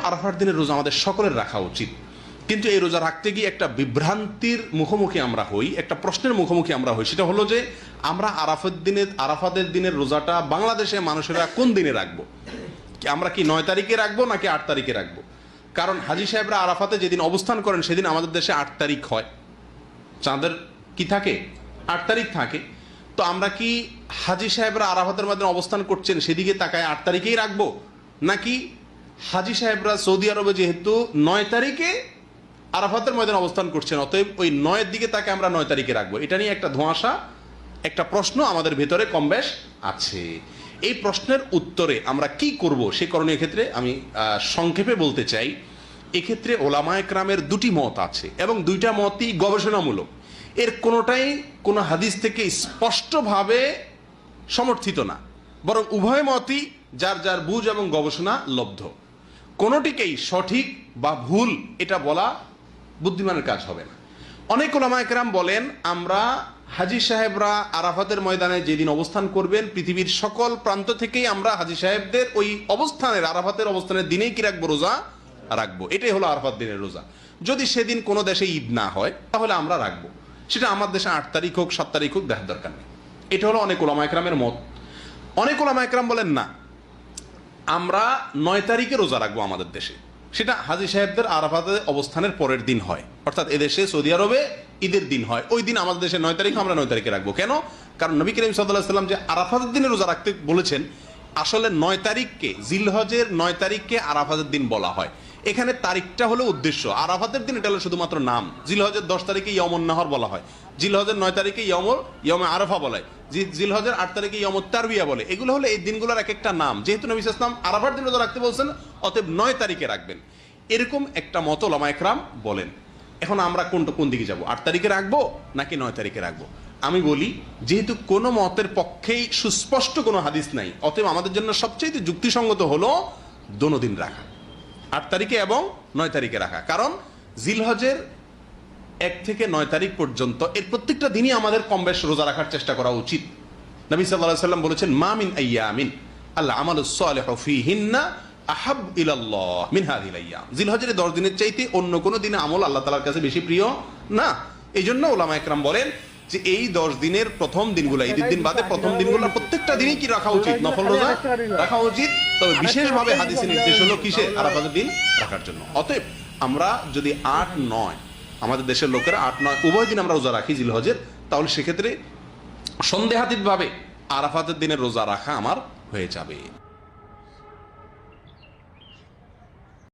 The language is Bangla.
আরাফার দিনের রোজা আমাদের সকলের রাখা উচিত, কিন্তু এই রোজা রাখতে গিয়ে একটা বিভ্রান্তির মুখোমুখি আমরা হই, একটা প্রশ্নের মুখোমুখি আমরা হই। সেটা হলো যে আমরা আরাফাতের দিনের রোজাটা বাংলাদেশে মানুষেরা কোন দিনে রাখবো? আমরা কি 9 তারিখে রাখবো নাকি 8 তারিখে রাখবো? কারণ হাজী সাহেবরা আরাফাতে যেদিন অবস্থান করেন সেদিন আমাদের দেশে 8 তারিখ হয়, চাঁদের কি থাকে 8 তারিখ থাকে। তো আমরা কি হাজী সাহেবরা আরাফাতের মধ্যে অবস্থান করছেন সেদিকে তাকায় 8 তারিখেই রাখবো, নাকি হাজী সাহেবরা সৌদি আরবে যেহেতু 9 তারিখে আরাফাতের ময়দানে অবস্থান করছেন অতএব ওই 9-এর দিকে তাকে আমরা 9 তারিখে রাখবো? এটা নিয়ে একটা ধোঁয়াশা, একটা প্রশ্ন আমাদের ভেতরে কম বেশ আছে। এই প্রশ্নের উত্তরে আমরা কি করব সে করণীয় ক্ষেত্রে আমি সংক্ষেপে বলতে চাই, এক্ষেত্রে ওলামায়ে কেরামের দুটি মত আছে এবং দুইটা মতই গবেষণামূলক। এর কোনোটাই কোনো হাদিস থেকে স্পষ্টভাবে সমর্থিত না, বরং উভয় মতই যার যার বুঝ এবং গবেষণা লব্ধ। কোনোটিকেই সঠিক বা ভুল এটা বলা বুদ্ধিমানের কাজ হবে না। অনেক ওলামায়ে কেরাম বলেন আমরা হাজী সাহেবরা আরাফাতের ময়দানে যেদিন অবস্থান করবেন পৃথিবীর সকল প্রান্ত থেকেই আমরা হাজী সাহেবদের ওই অবস্থানের আরাফাতের অবস্থানের দিনেই কি রাখবো? রোজা রাখবো। এটাই হলো আরাফাত দিনের রোজা। যদি সেদিন কোনো দেশে ঈদ না হয় তাহলে আমরা রাখবো, সেটা আমার দেশে 8 তারিখ হোক 7 তারিখ হোক দেখার দরকার নেই। এটা হলো অনেক ওলামায়ে কেরামের মত। অনেক ওলামায়ে কেরাম বলেন না, আমরা 9 তারিখে রোজা রাখবো আমাদের দেশে, সেটা হাজী সাহেবদের আরাফাতে অবস্থানের পরের দিন হয়, অর্থাৎ এদেশে সৌদি আরবে ঈদের দিন হয়, ওই দিন আমাদের দেশে 9 তারিখ, আমরা 9 তারিখে রাখবো। কেন? কারণ নবী করিম সাল্লাল্লাহু আলাইহি ওয়াসাল্লাম যে আরাফাতের দিনে রোজা রাখতে বলেছেন, আসলে 9 তারিখকে, জিলহজের 9 তারিখকে আরাফাতের দিন বলা হয়। এখানে তারিখটা হলো উদ্দেশ্য, আরাফাতের দিন এটা হলো শুধুমাত্র নাম। জিলহজের 10 তারিখে ইয়মুন নাহর বলা হয়, জিলহজের 9 তারিখে ইয়মে আরাফা বলে, জিলহজের 8 তারিখে ইয়মুত তারবিয়া বলে। এগুলো হলো এই দিনগুলোর এক একটা নাম। যেহেতু নবী সাল্লাল্লাহু আলাইহি ওয়াসাল্লাম আরাফার দিন রোজা রাখতে বলছেন, অতএব 9 তারিখে রাখবেন, এরকম একটা মত ওলামায়ে কেরাম বলেন। এখন আমরা কোন দিকে যাব? 8 তারিখে রাখবো নাকি 9 তারিখে রাখবো? আমি বলি, যেহেতু কোনো মতের পক্ষেই সুস্পষ্ট কোনো হাদিস নাই, অতএব আমাদের জন্য সবচেয়ে যুক্তিসঙ্গত হলো দোনো দিন রাখা, 8 তারিখে এবং 9 তারিখে রাখা। কারণ জিলহজের 1 থেকে 9 তারিখ পর্যন্ত এর প্রত্যেকটা দিনই আমাদের কম বেশ রোজা রাখার চেষ্টা করা উচিত। নবী সাল্লাল্লাহু আলাইহি ওয়াসাল্লাম বলেছেন, মা মিন আইয়ামিন আল্লাহ আমালুস সালিহু ফীহিন্না আহাব ইলাল্লাহ মিন হাযিহিল আইয়াম। জিলহজের 10 দিনের চাইতে অন্য কোনো দিনে আমল আল্লাহ তাআলার কাছে বেশি প্রিয় না। এই জন্য ওলামায়ে কেরাম বলেন যে এই 10 দিনের প্রথম দিনগুলো, ঈদের দিন বাদে প্রথম দিনগুলো প্রত্যেকটা দিনই কি রাখা উচিত? নফল রোজা রাখা উচিত। তবে বিশেষভাবে হাদিসে নির্দেশ হলো কিসে? আরাফাতের দিন রাখার জন্য। অতএব আমরা যদি 8-9, আমাদের দেশের লোকেরা 8-9 উভয় দিন আমরা রোজা রাখি জিলহজের, তাহলে সেক্ষেত্রে সন্দেহাতীতভাবে আরাফাতের দিনের রোজা রাখা আমার হয়ে যাবে।